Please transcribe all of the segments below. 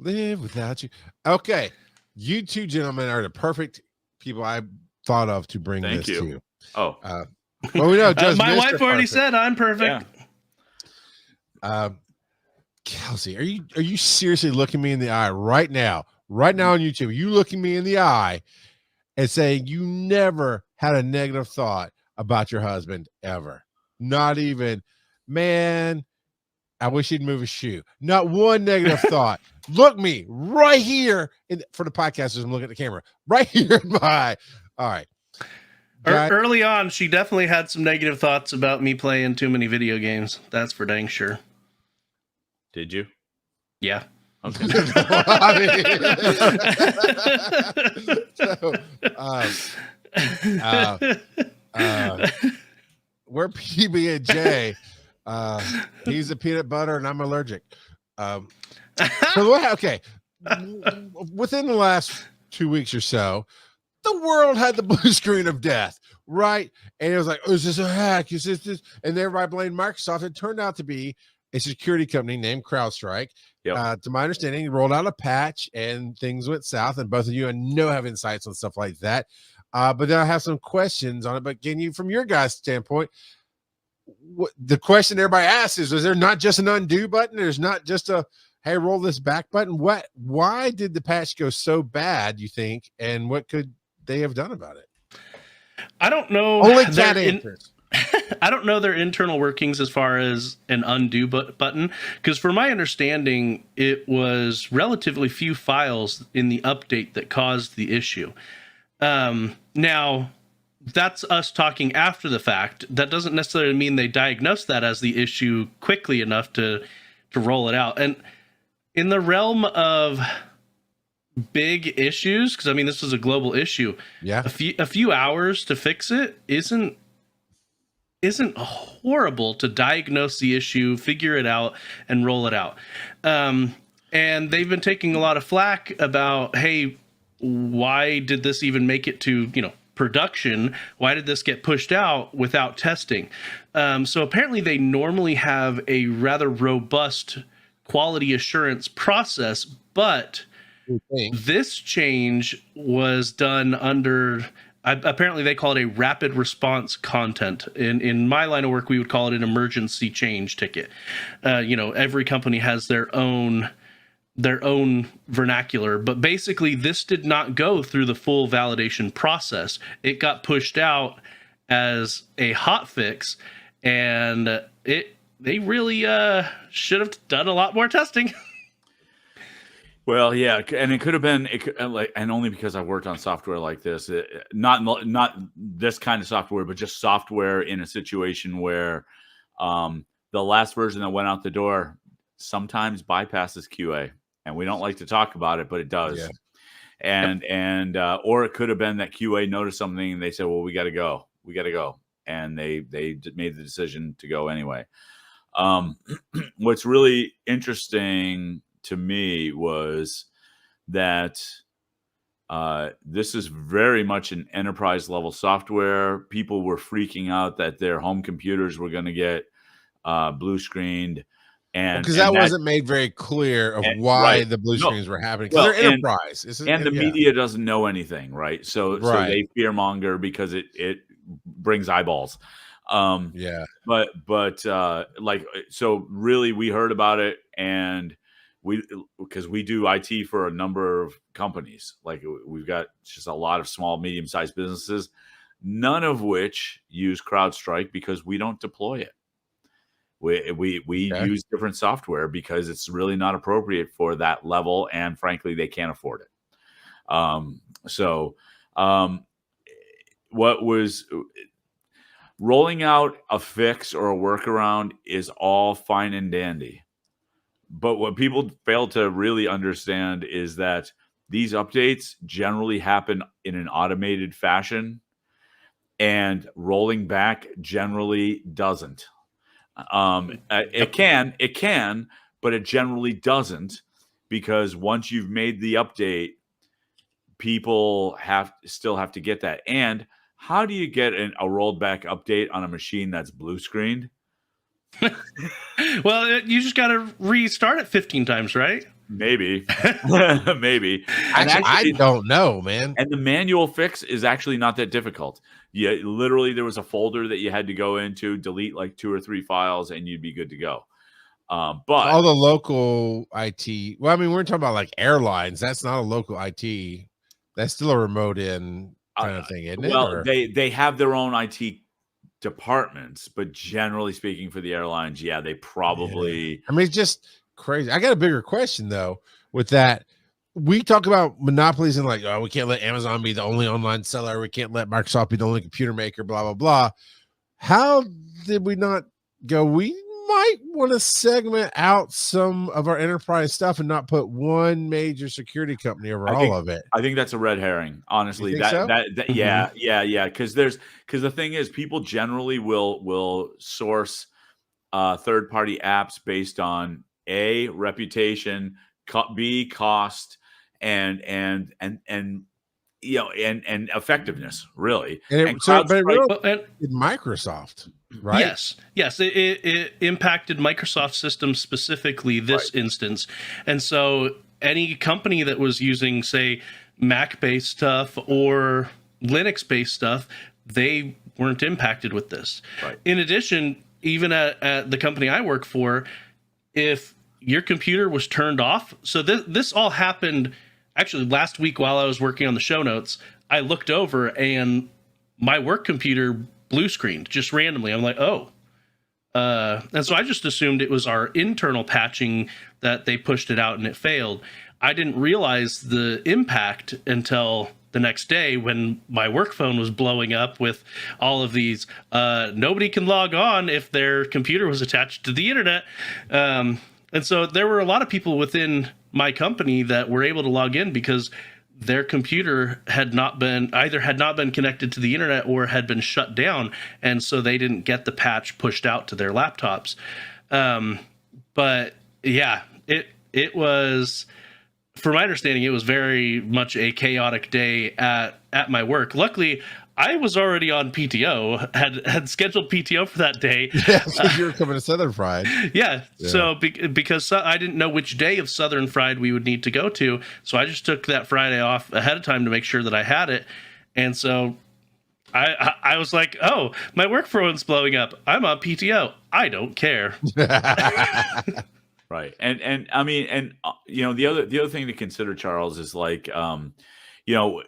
live without you. Okay. You two gentlemen are the perfect people I thought of to bring Thank this you. to. Oh, Well, we know Joe's my Mr. wife already Perfect. said I'm perfect. Yeah. Kelsey, are you seriously looking me in the eye right now? Right now on YouTube, you looking me in the eye and saying you never had a negative thought about your husband ever? Not even, man, I wish he'd move his shoe. Not one negative thought. Look me right here for the podcasters. I'm looking at the camera right here in my eye. All right. Guys, Early on, she definitely had some negative thoughts about me playing too many video games. That's for dang sure. did you? Yeah. Okay. We're PB and J. He's a peanut butter, and I'm allergic. Okay. Within the last 2 weeks or so, the world had the blue screen of death, right? And it was like, oh, is this a hack? Is this? And everybody blamed Microsoft. It turned out to be a security company named CrowdStrike. Yep. To my understanding, rolled out a patch and things went south. And both of you, I know, have insights on stuff like that. But then I have some questions on it. But can you, from your guys' standpoint, the question everybody asks is there not just an undo button? There's not just a, hey, roll this back button. Why did the patch go so bad, you think? And what could they have done about it? I don't know. Only cat answers. I don't know their internal workings as far as an undo button, because from my understanding, it was relatively few files in the update that caused the issue. Now, that's us talking after the fact. That doesn't necessarily mean they diagnosed that as the issue quickly enough to roll it out. And in the realm of big issues, because I mean this is a global issue, yeah, a few hours to fix it isn't horrible to diagnose the issue, figure it out, and roll it out. And they've been taking a lot of flack about, hey, why did this even make it to production? Why did this get pushed out without testing? So apparently they normally have a rather robust quality assurance process, but this change was done under, apparently they call it a rapid response content. In my line of work, we would call it an emergency change ticket. Every company has their own vernacular, but basically this did not go through the full validation process. It got pushed out as a hot fix, and they really should have done a lot more testing. Well, yeah, and it could have been, and only because I've worked on software like this, not this kind of software, but just software in a situation where the last version that went out the door sometimes bypasses QA, and we don't like to talk about it, but it does. Yeah. And or it could have been that QA noticed something and they said, well, we got to go, and they made the decision to go anyway. What's really interesting to me was that this is very much an enterprise level software. People were freaking out that their home computers were going to get blue screened, and because that wasn't made very clear of why the blue screens were happening. Because they're enterprise, and the media doesn't know anything, right? So they fearmonger because it brings eyeballs. But so really we heard about it, and because we do IT for a number of companies, like we've got just a lot of small, medium-sized businesses, none of which use CrowdStrike because we don't deploy it. We use different software because it's really not appropriate for that level, and frankly, they can't afford it. What was rolling out a fix or a workaround is all fine and dandy. But what people fail to really understand is that these updates generally happen in an automated fashion, and rolling back generally doesn't. It can, but it generally doesn't, because once you've made the update, people still have to get that. And how do you get a rolled back update on a machine that's blue screened? Well, you just got to restart it 15 times, right? Maybe. Maybe. And Actually, I actually, don't know, man. and the manual fix is actually not that difficult. Yeah, literally, there was a folder that you had to go into, delete like 2 or 3 files, and you'd be good to go. But All the local IT. Well, I mean, we're talking about like airlines. That's not a local IT. That's still a remote in kind of thing, isn't it? well, Or they have their own IT departments, but generally speaking, for the airlines, yeah, they probably I mean, it's just crazy. I got a bigger question though. With that, we talk about monopolies and like, oh, we can't let Amazon be the only online seller. We can't let Microsoft be the only computer maker. Blah blah blah. How did we not go? We might want to segment out some of our enterprise stuff and not put one major security company over all of it. I think that's a red herring, honestly. You think so? That yeah. Because the thing is, people generally will source third party apps based on A, reputation, B, cost, and you know, and effectiveness, really. And CrowdStrike, but it really And did Microsoft, right? yes, it impacted Microsoft systems specifically this instance, and so any company that was using, say, Mac-based stuff or Linux-based stuff, they weren't impacted with this. Right. In addition, even at the company I work for, if your computer was turned off, so this all happened actually last week while I was working on the show notes. I looked over and my work computer blue screened just randomly. I'm like, oh. And so I just assumed it was our internal patching that they pushed it out and it failed. I didn't realize the impact until the next day when my work phone was blowing up with all of these. Nobody can log on if their computer was attached to the internet. And so there were a lot of people within my company that were able to log in because their computer had not been connected to the internet or had been shut down, and so they didn't get the patch pushed out to their laptops. But yeah, it was, from my understanding, it was very much a chaotic day at my work. Luckily, I was already on PTO, had scheduled PTO for that day. Yeah, so you were coming to Southern Fried. Yeah. So because I didn't know which day of Southern Fried we would need to go to, so I just took that Friday off ahead of time to make sure that I had it. And so I was like, oh, my work phone's blowing up. I'm on PTO. I don't care. right. And I mean, and you know, the other thing to consider, Charles, is like, you know,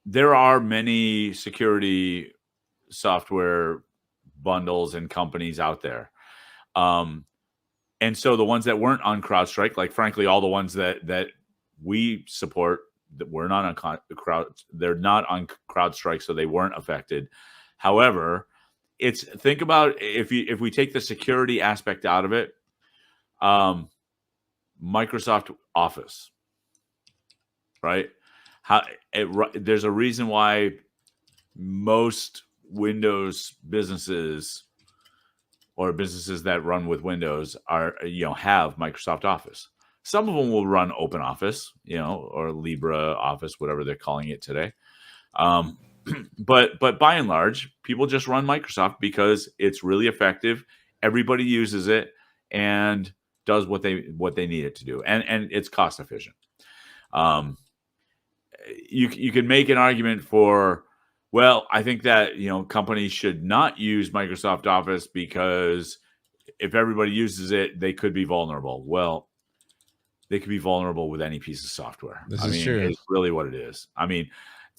there are many security software bundles and companies out there. And so the ones that weren't on CrowdStrike, like frankly, all the ones that we support that were not on they're not on CrowdStrike, so they weren't affected. However, think about if we take the security aspect out of it, Microsoft Office, right? There's a reason why most Windows businesses or businesses that run with Windows have Microsoft Office. Some of them will run Open Office, or LibreOffice, whatever they're calling it today. But by and large, people just run Microsoft because it's really effective. Everybody uses it and does what they need it to do, and it's cost efficient. You can make an argument for, well, I think that companies should not use Microsoft Office because if everybody uses it, they could be vulnerable. Well, they could be vulnerable with any piece of software. This is true. It's really what it is. I mean,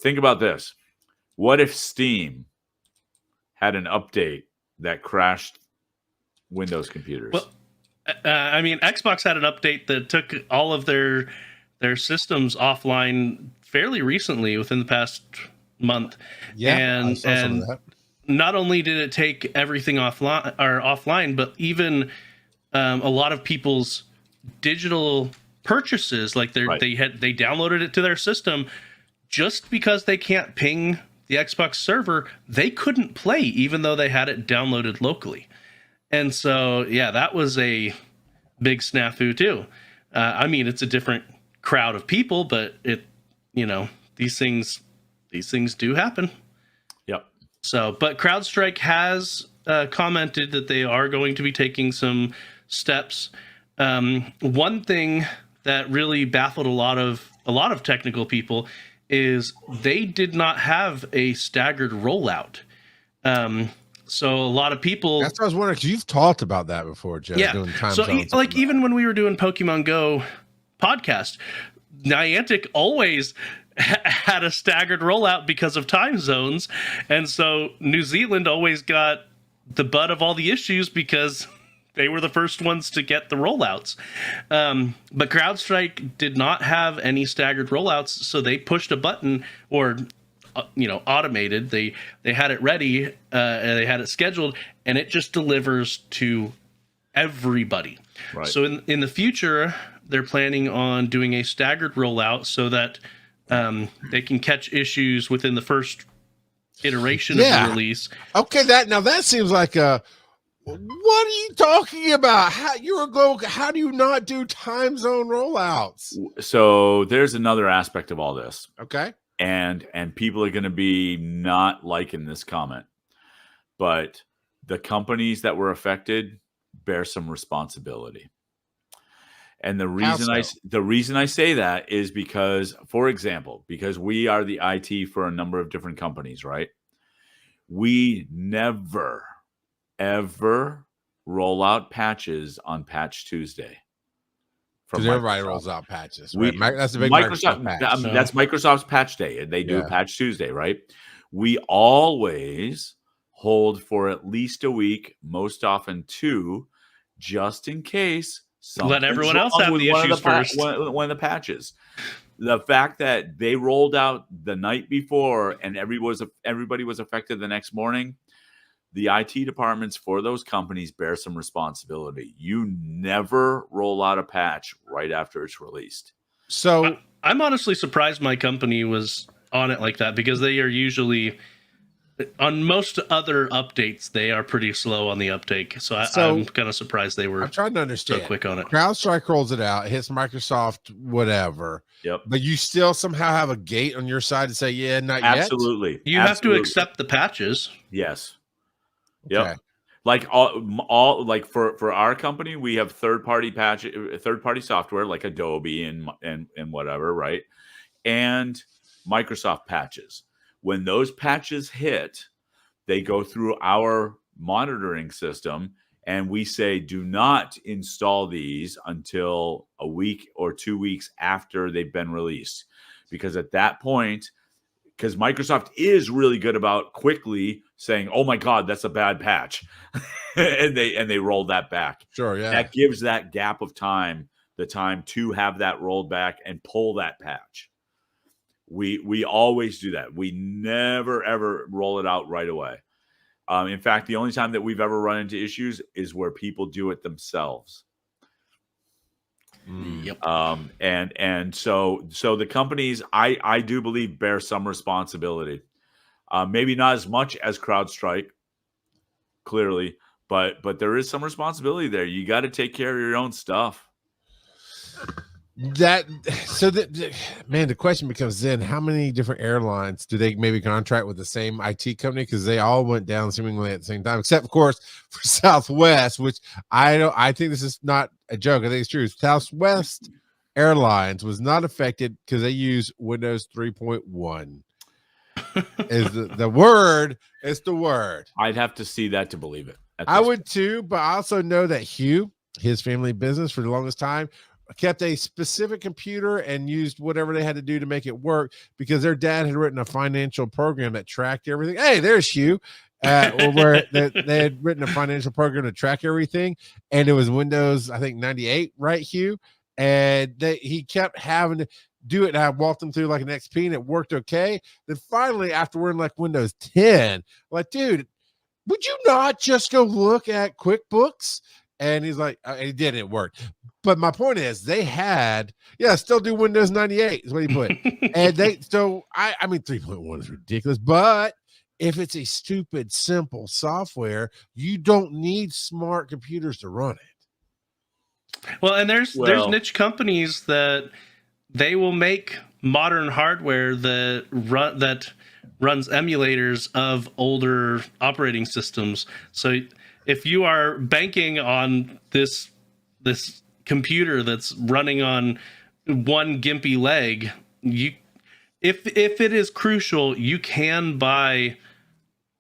think about this. What if Steam had an update that crashed Windows computers? Well, Xbox had an update that took all of their systems offline fairly recently, within the past month. Yeah, and I saw some of that. Not only did it take everything offline, but even a lot of people's digital purchases, like they downloaded it to their system, just because they can't ping the Xbox server, they couldn't play even though they had it downloaded locally. And so, yeah, that was a big snafu too. It's a different crowd of people, but these things do happen. Yep. So, but CrowdStrike has commented that they are going to be taking some steps. One thing that really baffled a lot of technical people is they did not have a staggered rollout. So a lot of people. That's what I was wondering, because you've talked about that before, Joe. Yeah. Doing time So zones. like even when we were doing Pokemon Go podcast, Niantic always had a staggered rollout because of time zones, and so New Zealand always got the butt of all the issues because they were the first ones to get the rollouts. But CrowdStrike did not have any staggered rollouts, so they pushed a button, or automated. They had it ready, and they had it scheduled, and it just delivers to everybody. Right. So in the future, they're planning on doing a staggered rollout so that they can catch issues within the first iteration of the release. Okay, that seems like a. What are you talking about? How do you not do time zone rollouts? So there's another aspect of all this. Okay. And people are going to be not liking this comment, but the companies that were affected bear some responsibility. And the reason I say that is because, for example, because we are the IT for a number of different companies, right? We never, ever roll out patches on Patch Tuesday. Because everybody rolls out patches. Right? That's a big Microsoft patch. That's Microsoft's patch day. They do Patch Tuesday, right? We always hold for at least a week, most often 2, just in case. Let everyone else have the issues first. One of the patches. The fact that they rolled out the night before and everybody was affected the next morning, the IT departments for those companies bear some responsibility. You never roll out a patch right after it's released. So I'm honestly surprised my company was on it like that, because they are usually, on most other updates, they are pretty slow on the uptake. So I'm kind of surprised they were. I'm trying to understand. So quick on it. CrowdStrike rolls it out, hits Microsoft, whatever. Yep. But you still somehow have a gate on your side to say, not yet. Absolutely. You have to accept the patches. Yes. Okay. Yep. Like all like for our company, we have third-party software like Adobe and whatever, right? And Microsoft patches. When those patches hit, they go through our monitoring system, and we say, do not install these until a week or 2 weeks after they've been released. Because at that point, because Microsoft is really good about quickly saying, oh my God, that's a bad patch. and they roll that back. Sure, yeah. That gives that gap of time, the time to have that rolled back and pull that patch. We always do that. We never, ever roll it out right away. In fact, the only time that we've ever run into issues is where people do it themselves. Yep. And so the companies, I do believe, bear some responsibility. Maybe not as much as CrowdStrike, clearly, but there is some responsibility there. You got to take care of your own stuff. The question becomes then, how many different airlines do they maybe contract with the same IT company? Because they all went down seemingly at the same time, except of course for Southwest, which I think this is not a joke. I think it's true. Southwest Airlines was not affected because they use Windows 3.1. Is the word? It's the word. I'd have to see that to believe it. I would too, but I also know that Hugh, his family business for the longest time, kept a specific computer and used whatever they had to do to make it work, because their dad had written a financial program that tracked everything. Hey, there's Hugh. Where they had written a financial program to track everything, and it was Windows, I think 98, right, Hugh? And he kept having to do it, and I walked him through like an XP, and it worked okay. Then finally, after we're in like Windows 10, like, dude, would you not just go look at QuickBooks? And he's like, and he did, it worked. But my point is, they had, still do Windows 98 is what he put. And I mean, 3.1 is ridiculous, but if it's a stupid, simple software, you don't need smart computers to run it. Well, and there's niche companies that they will make modern hardware that runs emulators of older operating systems. So if you are banking on this computer that's running on one gimpy leg, if it is crucial, you can buy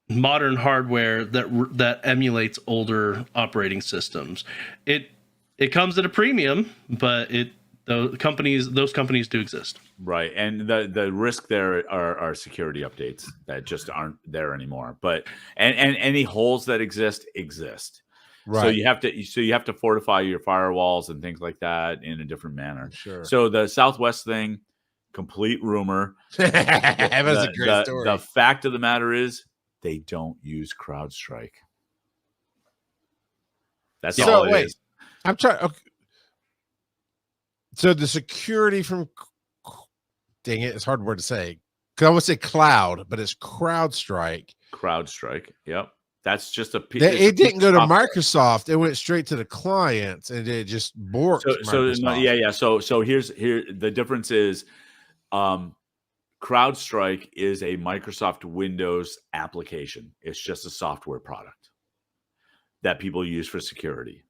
modern hardware that emulates older operating systems. It comes at a premium, but those companies do exist. Right, and the risk there are security updates that just aren't there anymore. But and any holes that exist. Right. So you have to fortify your firewalls and things like that in a different manner. Sure. So the Southwest thing, complete rumor. That was a great story. The fact of the matter is they don't use CrowdStrike. That's all it is. I'm trying. Okay. So the security from, dang it, it's a hard word to say. Because I would say cloud, but it's CrowdStrike. CrowdStrike. Yep. That's just it didn't go to Microsoft. It went straight to the clients, and it just borked. So here's the difference is, CrowdStrike is a Microsoft Windows application. It's just a software product that people use for security.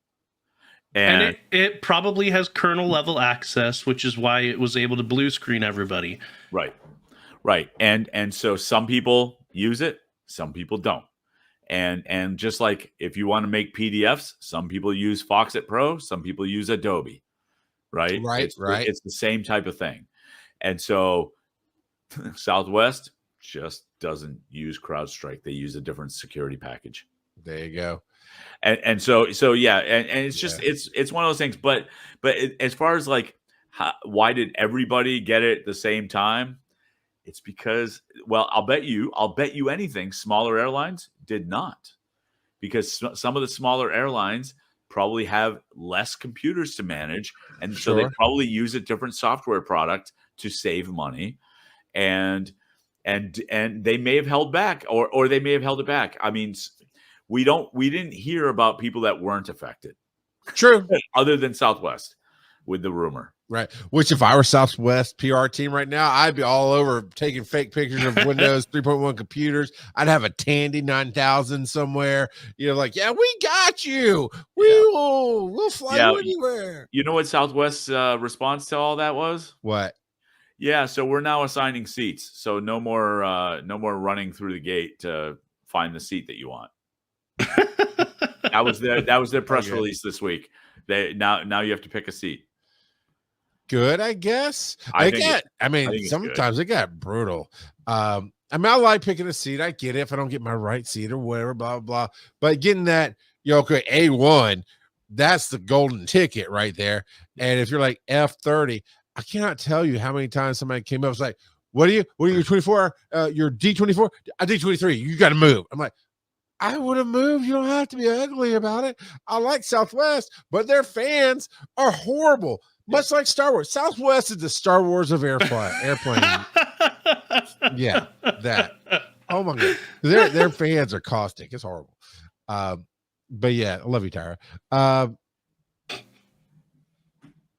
And it probably has kernel level access, which is why it was able to blue screen everybody. Right. And so some people use it, some people don't. And just like if you want to make PDFs, some people use Foxit Pro, some people use Adobe. Right. It's the same type of thing. And so Southwest just doesn't use CrowdStrike. They use a different security package. There you go. And so yeah, and it's just it's one of those things. But as far as like why did everybody get it at the same time? It's because, well, I'll bet you anything. Smaller airlines did not, because some of the smaller airlines probably have less computers to manage, and so they probably use a different software product to save money, and they may have held back, or they may have held it back. I mean, we didn't hear about people that weren't affected. True. Other than Southwest with the rumor. Right. Which if I were Southwest PR team right now, I'd be all over taking fake pictures of Windows 3.1 computers. I'd have a Tandy 9000 somewhere. Like, yeah, we got you. We'll fly you anywhere. You know what Southwest's response to all that was? What? Yeah, so we're now assigning seats. So no more running through the gate to find the seat that you want. That was their press release this week. Now you have to pick a seat. Good, I guess. Sometimes it got brutal. I like picking a seat. I get it if I don't get my right seat or whatever, blah, blah. But getting that, A1, that's the golden ticket right there. And if you're like F30, I cannot tell you how many times somebody came up and was like, what are you 24? You're D24? I'm D23. You got to move. I'm like, I would have moved. You don't have to be ugly about it. I like Southwest, but their fans are horrible. Much like Star Wars. Southwest is the Star Wars of airplane. Yeah, that. Oh my God. Their fans are caustic. It's horrible. But yeah, I love you, Tyra.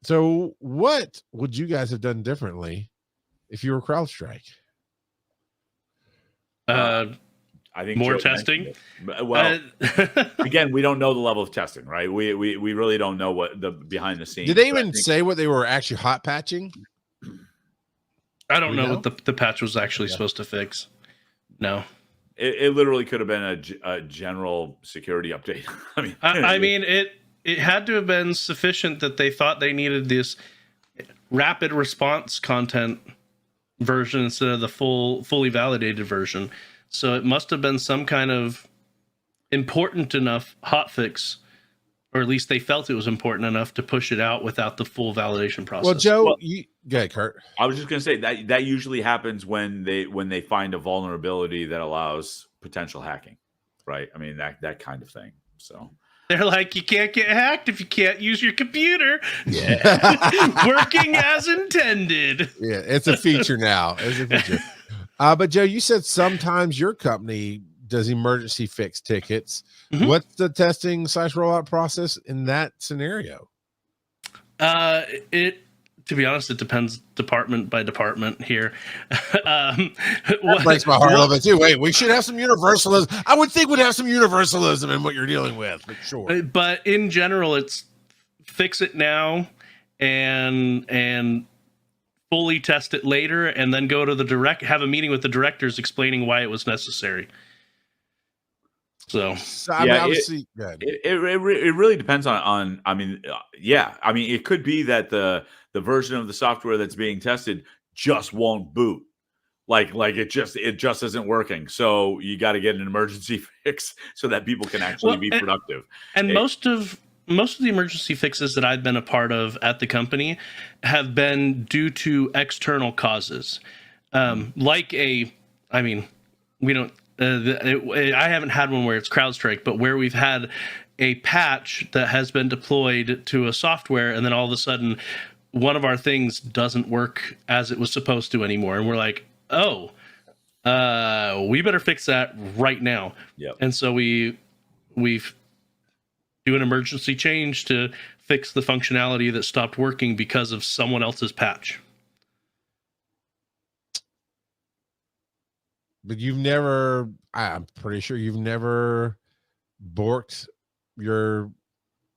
So what would you guys have done differently if you were CrowdStrike? I think more testing. Well, again, we don't know the level of testing, right? We really don't know what the behind the scenes. Did they even say what they were actually hot patching? I don't know what the patch was actually supposed to fix. No, it literally could have been a general security update. I mean, it had to have been sufficient that they thought they needed this rapid response content version instead of the fully validated version. So it must have been some kind of important enough hotfix, or at least they felt it was important enough to push it out without the full validation process. Well, Joe, go ahead, Kurt. I was just going to say that usually happens when they find a vulnerability that allows potential hacking, right? I mean, that kind of thing. So they're like, you can't get hacked if you can't use your computer. Yeah, working as intended. Yeah, it's a feature now. It's a feature. But Joe, you said sometimes your company does emergency fix tickets. Mm-hmm. What's the testing / rollout process in that scenario? To be honest, it depends department by department here. That breaks my heart a little bit too. Wait, we should have some universalism. I would think we'd have some universalism in what you're dealing with, but sure. But in general, it's fix it now and fully test it later, and then go to have a meeting with the directors explaining why it was necessary. So I mean, obviously, it really depends on. I mean, yeah. I mean, it could be that the version of the software that's being tested just won't boot. Like it just isn't working. So you got to get an emergency fix so that people can actually be productive. And most of the emergency fixes that I've been a part of at the company have been due to external causes. I mean, we don't. I haven't had one where it's CrowdStrike, but where we've had a patch that has been deployed to a software, and then all of a sudden, one of our things doesn't work as it was supposed to anymore, and we're like, oh, we better fix that right now. Yep. And so we've do an emergency change to fix the functionality that stopped working because of someone else's patch. But I'm pretty sure you've never borked your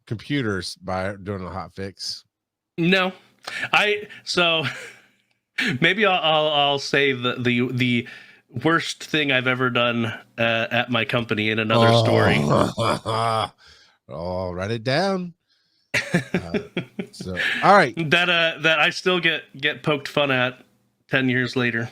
computers by doing a hot fix. No, so maybe I'll say the worst thing I've ever done at my company in another story. Oh, write it down. So, all right, that I still get poked fun at 10 years later.